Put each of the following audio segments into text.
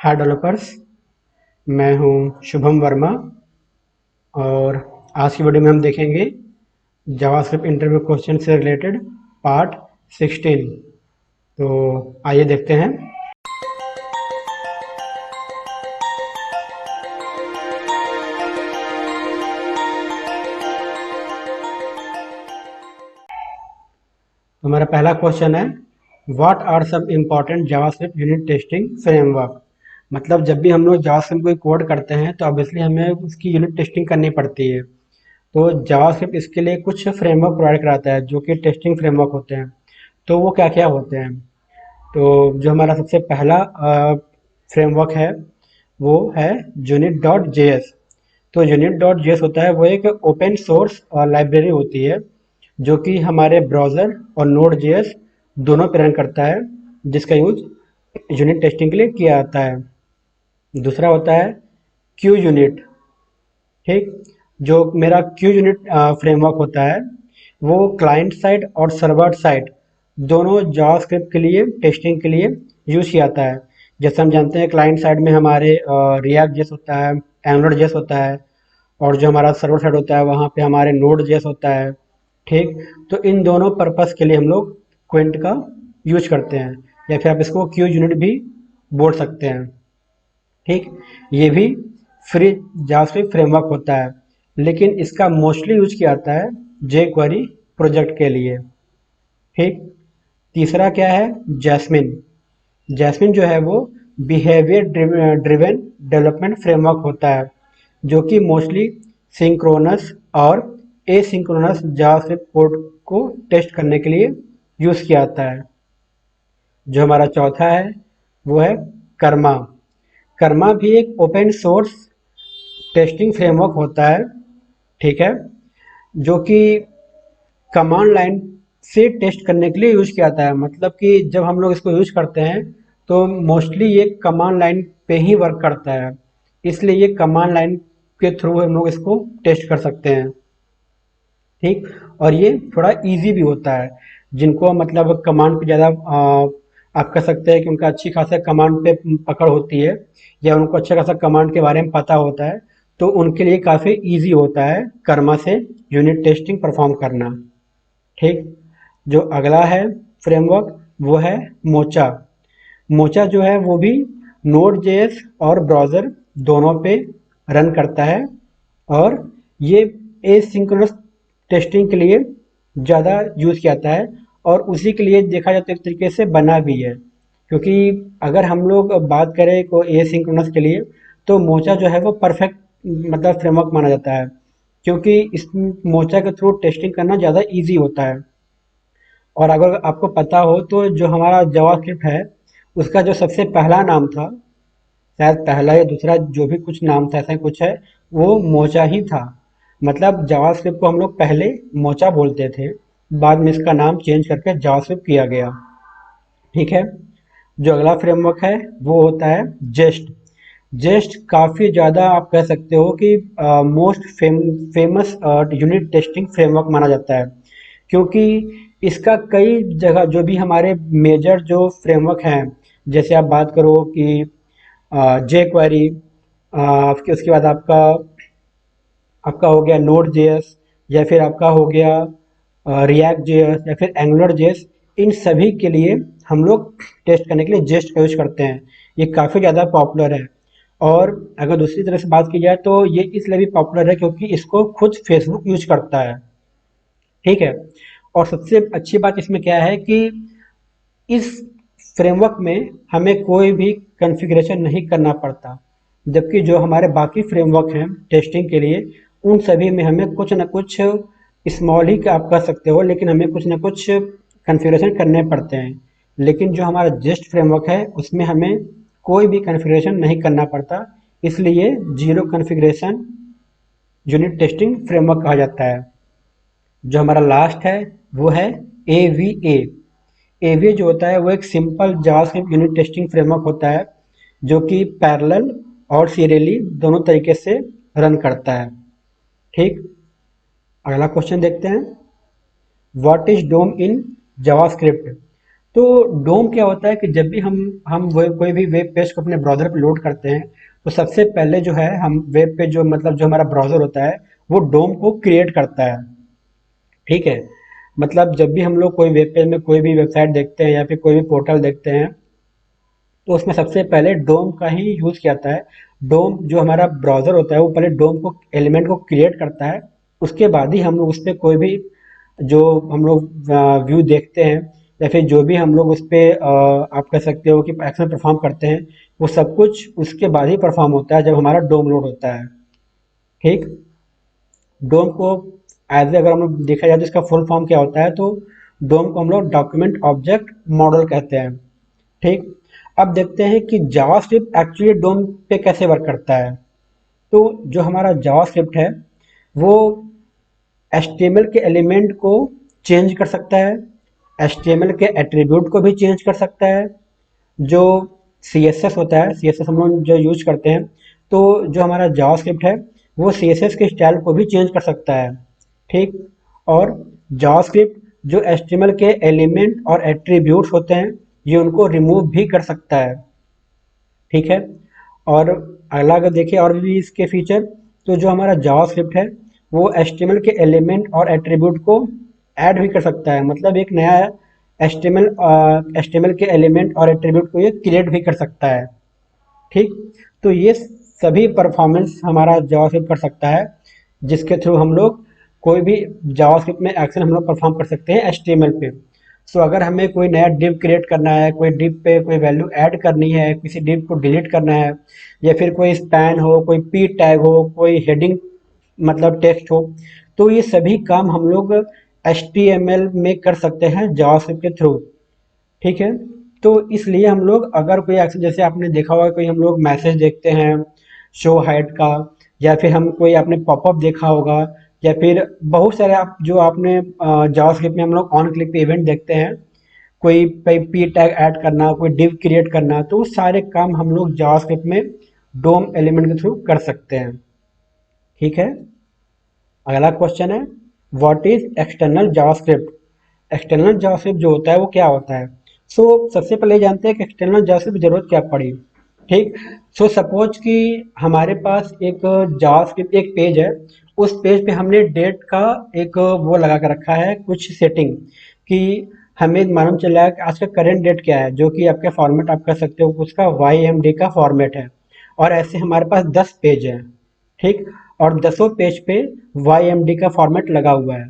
हाय developers. मैं हूं शुभम वर्मा और आज की वीडियो में हम देखेंगे जावास्क्रिप्ट इंटरव्यू क्वेश्चन से रिलेटेड पार्ट 16। तो आइए देखते हैं। तो हमारा पहला क्वेश्चन है, what are some important JavaScript unit testing framework. मतलब जब भी हम लोग जावास्क्रिप्ट कोई कोड करते हैं तो ऑब्वियसली हमें उसकी यूनिट टेस्टिंग करनी पड़ती है। तो जावास्क्रिप्ट इसके लिए कुछ फ्रेमवर्क प्रोवाइड कराता है जो कि टेस्टिंग फ्रेमवर्क होते हैं। तो वो क्या क्या होते हैं? तो जो हमारा सबसे पहला फ्रेमवर्क है वो है यूनिट डॉट जे एस। तो यूनिट डॉट जे एस होता है वो एक ओपन सोर्स लाइब्रेरी होती है जो कि हमारे ब्राउज़र और नोड जे एस दोनों पे रन करता है, जिसका यूज यूनिट टेस्टिंग के लिए किया जाता है। दूसरा होता है क्यू यूनिट। ठीक, जो मेरा क्यू यूनिट फ्रेमवर्क होता है वो क्लाइंट साइड और सर्वर साइड दोनों जावास्क्रिप्ट के लिए टेस्टिंग के लिए यूज किया जाता है। जैसे हम जानते हैं क्लाइंट साइड में हमारे रिएक्ट जेएस होता है, एंगुलर जेएस होता है, और जो हमारा सर्वर साइड होता है वहाँ पे हमारे नोड जेएस होता है। ठीक, तो इन दोनों पर्पस के लिए हम लोग क्विंट का यूज करते हैं, या फिर आप इसको क्यू यूनिट भी बोल सकते हैं। ठीक, ये भी फ्री जावास्क्रिप्ट फ्रेमवर्क होता है, लेकिन इसका मोस्टली यूज किया जाता है jQuery प्रोजेक्ट के लिए। ठीक, तीसरा क्या है? जैस्मिन। जैस्मिन जो है वो बिहेवियर ड्रिवन डेवलपमेंट फ्रेमवर्क होता है जो कि मोस्टली सिंक्रोनस और एसिंक्रोनस जावास्क्रिप्ट कोड को टेस्ट करने के लिए यूज किया जाता है। जो हमारा चौथा है वो है कर्मा। कर्मा भी एक ओपन सोर्स टेस्टिंग फ्रेमवर्क होता है, ठीक है, जो कि कमांड लाइन से टेस्ट करने के लिए यूज किया जाता है। मतलब कि जब हम लोग इसको यूज करते हैं तो मोस्टली ये कमांड लाइन पे ही वर्क करता है, इसलिए ये कमांड लाइन के थ्रू हम लोग इसको टेस्ट कर सकते हैं। ठीक, और ये थोड़ा इजी भी होता है। जिनको मतलब कमांड पे ज़्यादा आप कह सकते हैं कि उनका अच्छी खासा कमांड पे पकड़ होती है, या उनको अच्छा खासा कमांड के बारे में पता होता है, तो उनके लिए काफ़ी इजी होता है कर्मा से यूनिट टेस्टिंग परफॉर्म करना। ठीक, जो अगला है फ्रेमवर्क वो है मोचा। मोचा जो है वो भी नोड जेएस और ब्राउज़र दोनों पे रन करता है, और ये एसिंक्रोनस टेस्टिंग के लिए ज़्यादा यूज़ किया जाता है, और उसी के लिए देखा जाए तो एक तरीके से बना भी है। क्योंकि अगर हम लोग बात करें को एसिंक्रोनस के लिए, तो मोचा जो है वो परफेक्ट मतलब फ्रेमवर्क माना जाता है, क्योंकि इस मोचा के थ्रू टेस्टिंग करना ज़्यादा इजी होता है। और अगर आपको पता हो तो जो हमारा जावास्क्रिप्ट है उसका जो सबसे पहला नाम था, शायद पहला या दूसरा जो भी कुछ नाम था ऐसा ही कुछ है, वो मोचा ही था। मतलब जावास्क्रिप्ट को हम लोग पहले मोचा बोलते थे, बाद में इसका नाम चेंज करके जावास्क्रिप्ट किया गया। ठीक है, जो अगला फ्रेमवर्क है वो होता है जेस्ट। जेस्ट काफ़ी ज़्यादा आप कह सकते हो कि most famous unit testing framework माना जाता है, क्योंकि इसका कई जगह जो भी हमारे मेजर जो फ्रेमवर्क हैं, जैसे आप बात करो कि जे क्वेरी, आपके उसके बाद आपका आपका हो गया नोड जेएस, या फिर आपका हो गया रिएक्ट जेएस, या फिर एंगुलर जेएस, इन सभी के लिए हम लोग टेस्ट करने के लिए जेस्ट का यूज करते हैं। ये काफ़ी ज़्यादा पॉपुलर है, और अगर दूसरी तरह से बात की जाए तो ये इसलिए भी पॉपुलर है क्योंकि इसको खुद फेसबुक यूज करता है। ठीक है, और सबसे अच्छी बात इसमें क्या है कि इस फ्रेमवर्क में हमें कोई भी कॉन्फ़िगरेशन नहीं करना पड़ता, जबकि जो हमारे बाकी फ्रेमवर्क हैं टेस्टिंग के लिए, उन सभी में हमें कुछ ना कुछ स्मॉल ही आप कह सकते हो, लेकिन हमें कुछ ना कुछ कॉन्फ़िगरेशन करने पड़ते हैं। लेकिन जो हमारा जेस्ट फ्रेमवर्क है उसमें हमें कोई भी कॉन्फ़िगरेशन नहीं करना पड़ता, इसलिए zero configuration unit testing framework कहा जाता है। जो हमारा लास्ट है वो है AVA। एवीए जो होता है वो एक simple JavaScript unit testing framework होता है जो कि पैरेलल और सीरियली दोनों तरीके से रन करता है। ठीक, अगला क्वेश्चन देखते हैं, what is DOM in JavaScript. तो डोम क्या होता है कि जब भी हम कोई भी वेब पेज को अपने ब्राउज़र पे लोड करते हैं, तो सबसे पहले जो है हम वेब पे जो मतलब जो हमारा ब्राउज़र होता है, वो डोम को क्रिएट करता है, ठीक है? मतलब जब भी हम लोग कोई वेब पेज में कोई भी वेबसाइट देखते हैं या फिर कोई भी पोर्टल देखते हैं, तो उसमें सबसे पहले डोम का ही यूज़ किया जाता है। डोम जो हमारा ब्राउज़र होता है, वो पहले डोम को एलिमेंट को क्रिएट करता है, उसके बाद ही हम लोग उस पे कोई भी जो हम लोग व्यू देखते हैं या फिर जो भी हम लोग उस पे आप कह सकते हो कि एक्शन परफॉर्म करते हैं, वो सब कुछ उसके बाद ही परफॉर्म होता है जब हमारा डोम लोड होता है, ठीक। डोम को एज अगर हम लोग देखा जाए तो इसका फुल फॉर्म क्या होता है, तो डोम को हम लोग डॉक्यूमेंट ऑब्जेक्ट मॉडल कहते हैं, ठीक। अब देखते हैं कि जावास्क्रिप्ट एक्चुअली डोम पे कैसे वर्क करता है। तो जो हमारा जावास्क्रिप्ट है, वो एचटीएमएल के एलिमेंट को चेंज कर सकता है, एचटीएमएल के एट्रीब्यूट को भी चेंज कर सकता है। जो सीएसएस होता है, सीएसएस हम लोग जो यूज करते हैं, तो जो हमारा जावास्क्रिप्ट है, वो सीएसएस के स्टाइल को भी चेंज कर सकता है, ठीक। और जावास्क्रिप्ट जो एचटीएमएल के एलिमेंट और एट्रीब्यूट्स होते हैं, ये उनको रिमूव भी कर सकता है, ठीक है। और अगला अगर देखिए और भी इसके फीचर, तो जो हमारा जावास्क्रिप्ट है, वो एचटीएमएल के एलिमेंट और एट्रीब्यूट को ऐड भी कर सकता है, मतलब एक नया एचटीएमएल के एलिमेंट और एट्रीब्यूट को ये क्रिएट भी कर सकता है, ठीक। तो ये सभी परफॉर्मेंस हमारा जावास्क्रिप्ट कर सकता है, जिसके थ्रू हम लोग कोई भी जावास्क्रिप्ट में एक्शन हम लोग परफॉर्म कर सकते हैं एचटीएमएल पे। सो अगर हमें कोई नया डिव क्रिएट करना है, कोई डिव पे कोई वैल्यू ऐड करनी है, किसी डिव को डिलीट करना है, या फिर कोई स्पैन हो, कोई पी टैग हो, कोई हेडिंग मतलब टेक्स्ट हो, तो ये सभी काम हम लोग एचटीएमएल में कर सकते हैं जावास्क्रिप्ट के थ्रू, ठीक है। तो इसलिए हम लोग अगर कोई एक्शन, जैसे आपने देखा होगा कोई हम लोग मैसेज देखते हैं शो हाइड का, या फिर हम कोई आपने पॉपअप देखा होगा, या फिर बहुत सारे आप जो आपने जावास्क्रिप्ट में हम लोग ऑन क्लिक पे इवेंट देखते हैं, कोई पी टैग ऐड करना, कोई डिव क्रिएट करना, तो वो सारे काम हम लोग जावास्क्रिप्ट में डोम एलिमेंट के थ्रू कर सकते हैं, ठीक है। अगला क्वेश्चन है, what is external JavaScript. External JavaScript जो होता है वो क्या होता है। सबसे पहले जानते हैं कि एक्सटर्नल जावास्क्रिप्ट की जरूरत क्या पड़ी, ठीक। सपोज कि हमारे पास एक जावास्क्रिप्ट एक पेज है, उस पेज पे हमने डेट का एक वो लगा कर रखा है, कुछ सेटिंग कि हमें मालूम चला है कि आज का करंट डेट क्या है, जो कि आपका फॉर्मेट आप कर सकते हो उसका YMD का फॉर्मेट है, और ऐसे हमारे पास 10 पेज हैं, ठीक। और दसों पेज पे YMD का फॉर्मेट लगा हुआ है।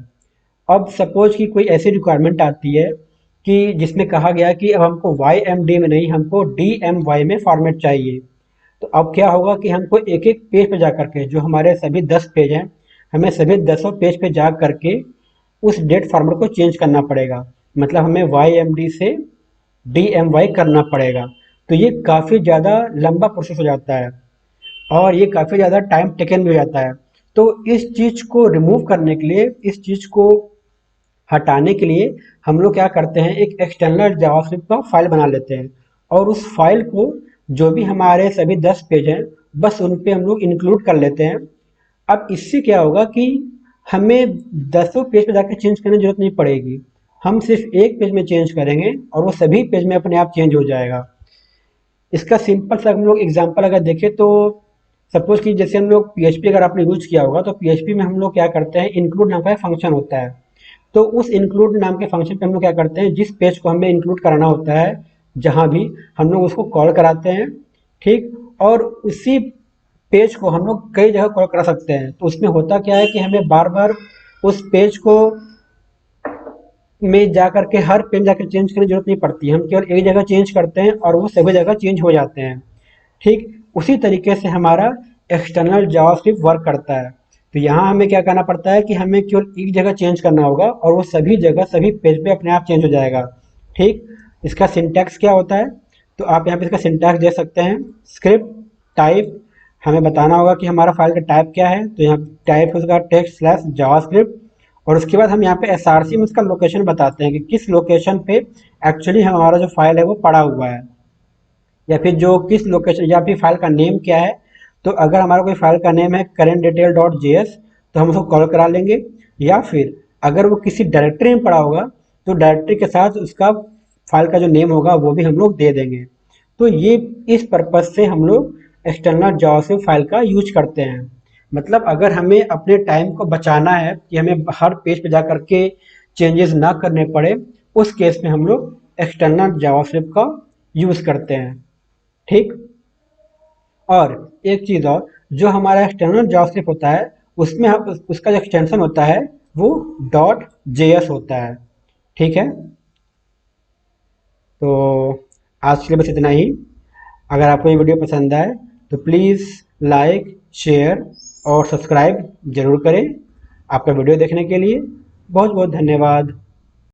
अब सपोज कि कोई ऐसी रिक्वायरमेंट आती है कि जिसमें कहा गया कि अब हमको YMD में नहीं, हमको DMY में फॉर्मेट चाहिए। तो अब क्या होगा कि हमको एक एक पेज पे जा करके, जो हमारे सभी 10 पेज हैं, हमें सभी दसों पेज पे जा करके उस डेट फॉर्मेट को चेंज करना पड़ेगा, मतलब हमें YMD से DMY करना पड़ेगा। तो ये काफ़ी ज़्यादा लंबा प्रोसेस हो जाता है, और ये काफ़ी ज़्यादा टाइम टेकन भी हो जाता है। तो इस चीज़ को रिमूव करने के लिए, इस चीज़ को हटाने के लिए हम लोग क्या करते हैं, एक एक्सटर्नल जावास्क्रिप्ट का फाइल बना लेते हैं, और उस फाइल को जो भी हमारे सभी 10 पेज हैं, बस उन पे हम लोग इंक्लूड कर लेते हैं। अब इससे क्या होगा कि हमें दसों पेज पे जाकर चेंज करने की जरूरत नहीं पड़ेगी, हम सिर्फ एक पेज में चेंज करेंगे और वो सभी पेज में अपने आप चेंज हो जाएगा। इसका सिंपल सा हम लोग एग्जांपल अगर देखें, तो सपोज कि जैसे हम लोग पीएचपी अगर आपने यूज किया होगा, तो पीएचपी में हम लोग क्या करते हैं, इंक्लूड नाम का फंक्शन होता है। तो उस इंक्लूड नाम के फंक्शन पे हम लोग क्या करते हैं, जिस पेज को हमें इंक्लूड कराना होता है, जहां भी हम लोग उसको कॉल कराते हैं, ठीक। और उसी पेज को हम लोग कई जगह कॉल करा सकते हैं। तो उसमें होता क्या है कि हमें बार बार उस पेज को में जा करके हर पेज जाकर चेंज करने की जरूरत नहीं पड़ती, हम केवल एक जगह चेंज करते हैं और वो सभी जगह चेंज हो जाते हैं, ठीक। उसी तरीके से हमारा एक्सटर्नल जावास्क्रिप्ट वर्क करता है। तो यहाँ हमें क्या करना पड़ता है कि हमें केवल एक जगह चेंज करना होगा और वो सभी जगह सभी पेज पे अपने आप चेंज हो जाएगा, ठीक। इसका सिंटैक्स क्या होता है, तो आप यहाँ पे इसका सिंटैक्स दे सकते हैं, स्क्रिप्ट टाइप, हमें बताना होगा कि हमारा फाइल का टाइप क्या है, तो यहाँ टाइप उसका टेक्स्ट स्लैश जावास्क्रिप्ट, और उसके बाद हम यहाँ पे एसआरसी में उसका लोकेशन बताते हैं कि किस लोकेशन पे एक्चुअली हमारा जो फाइल है वो पड़ा हुआ है, या फिर जो किस लोकेशन, या फिर फाइल का नेम क्या है। तो अगर हमारा कोई फाइल का नेम है current detail डॉट जेएस, तो हम उसको कॉल करा लेंगे, या फिर अगर वो किसी डायरेक्टरी में पड़ा होगा, तो डायरेक्टरी के साथ उसका फाइल का जो नेम होगा वो भी हम लोग दे देंगे। तो ये इस पर्पज से हम लोग एक्सटर्नल जावास्क्रिप्ट फाइल का यूज करते हैं। मतलब अगर हमें अपने टाइम को बचाना है कि हमें हर पेज पे जा करके चेंजेस ना करने पड़े, उस केस में हम लोग एक्सटर्नल जावास्क्रिप्ट का यूज करते हैं। ठीक। और एक चीज और, जो हमारा एक्सटर्नल जावास्क्रिप्ट होता है उसमें उसका जो एक्सटेंशन होता है वो डॉट जेएस होता है। ठीक है। तो आज के लिए बस इतना ही। अगर आपको ये वीडियो पसंद आए तो प्लीज़ लाइक, शेयर और सब्सक्राइब जरूर करें। आपका वीडियो देखने के लिए बहुत बहुत धन्यवाद।